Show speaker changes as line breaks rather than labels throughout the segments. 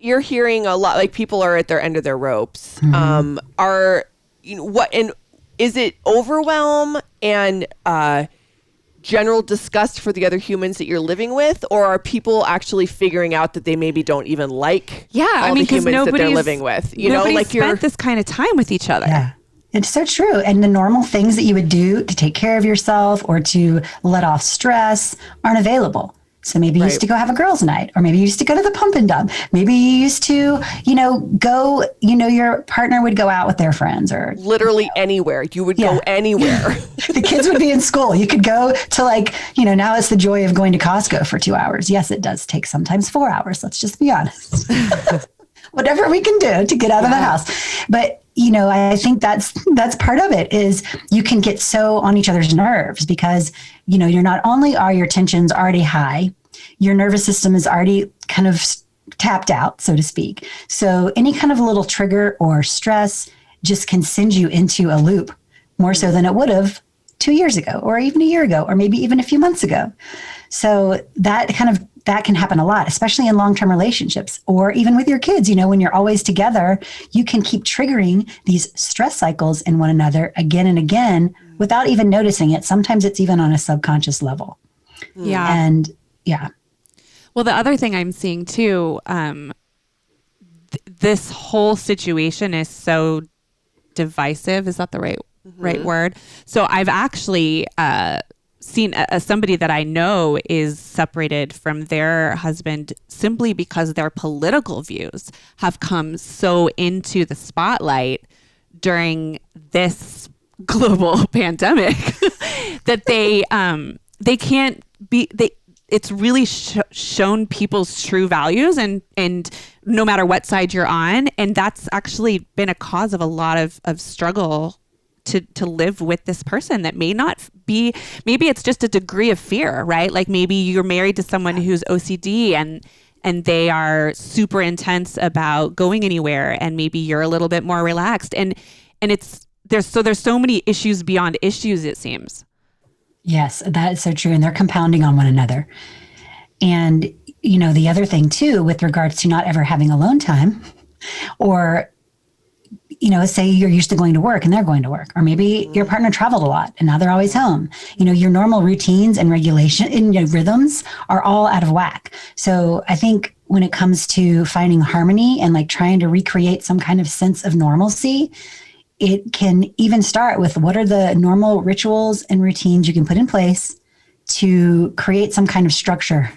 you're hearing a lot, like people are at their end of their ropes. Is it overwhelm and general disgust for the other humans that you're living with, or are people actually figuring out that they maybe don't even like all the humans that they're living with?
Nobody's spent this kind of time with each other.
Yeah. It's so true. And the normal things that you would do to take care of yourself or to let off stress aren't available. So maybe you used to go have a girls' night, or maybe you used to go to the pump and dump. Maybe you used to, go, your partner would go out with their friends, or
literally anywhere. You would go anywhere.
The kids would be in school. You could go to now it's the joy of going to Costco for 2 hours. Yes, it does take sometimes 4 hours. Let's just be honest. Whatever we can do to get out of the house. But, I think that's part of it is you can get so on each other's nerves because, you're not only are your tensions already high, your nervous system is already kind of tapped out, so to speak. So any kind of little trigger or stress just can send you into a loop more so than it would have 2 years ago, or even a year ago, or maybe even a few months ago. So that can happen a lot, especially in long-term relationships, or even with your kids. When you're always together, you can keep triggering these stress cycles in one another again and again without even noticing it. Sometimes it's even on a subconscious level.
Yeah.
And yeah.
Well, the other thing I'm seeing too, this whole situation is so divisive. Is that the right word? So I've actually seen somebody that I know is separated from their husband simply because their political views have come so into the spotlight during this global pandemic that they can't be, it's really shown people's true values and no matter what side you're on. And that's actually been a cause of a lot of struggle to live with this person that may not be, maybe it's just a degree of fear, right? Like maybe you're married to someone who's OCD and they are super intense about going anywhere, and maybe you're a little bit more relaxed. And there's so many issues beyond issues, it seems.
Yes, that is so true. And they're compounding on one another. And, the other thing too, with regards to not ever having alone time, or say you're used to going to work and they're going to work, or maybe your partner traveled a lot and now they're always home. Your normal routines and regulation and your rhythms are all out of whack. So I think when it comes to finding harmony and like trying to recreate some kind of sense of normalcy, it can even start with what are the normal rituals and routines you can put in place to create some kind of structure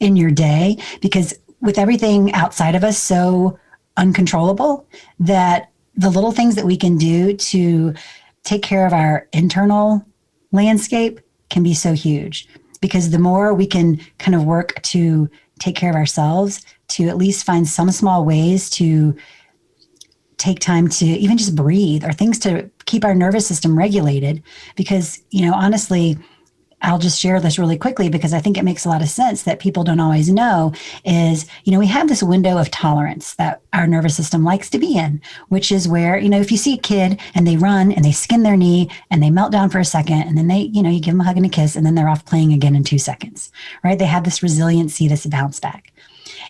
in your day, because with everything outside of us so uncontrollable, that the little things that we can do to take care of our internal landscape can be so huge. Because the more we can kind of work to take care of ourselves, to at least find some small ways to take time to even just breathe, or things to keep our nervous system regulated. Because, honestly, I'll just share this really quickly because I think it makes a lot of sense that people don't always know is, we have this window of tolerance that our nervous system likes to be in, which is where, if you see a kid and they run and they skin their knee and they melt down for a second, and then they, you give them a hug and a kiss, and then they're off playing again in 2 seconds, right? They have this resiliency, this bounce back.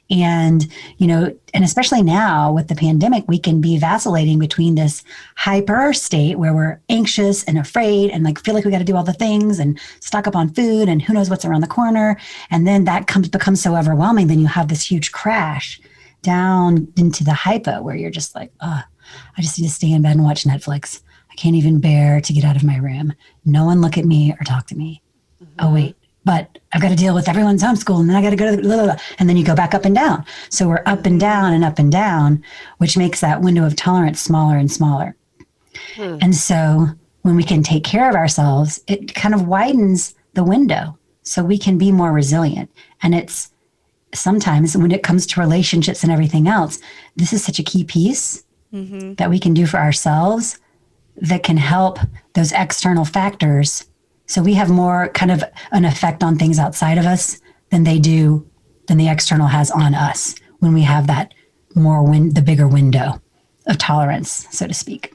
And, and especially now with the pandemic, we can be vacillating between this hyper state where we're anxious and afraid and feel like we got to do all the things and stock up on food and who knows what's around the corner. And then that becomes so overwhelming. Then you have this huge crash down into the hypo where you're just like, I just need to stay in bed and watch Netflix. I can't even bear to get out of my room. No one look at me or talk to me. Mm-hmm. Oh, wait. But I've got to deal with everyone's homeschool, and then I got to go to blah, blah, blah. And then you go back up and down. So we're up and down, which makes that window of tolerance smaller and smaller. And so when we can take care of ourselves, it kind of widens the window so we can be more resilient. And it's sometimes when it comes to relationships and everything else, this is such a key piece that we can do for ourselves that can help those external factors. So we have more kind of an effect on things outside of us than the external has on us when we have that the bigger window of tolerance, so to speak.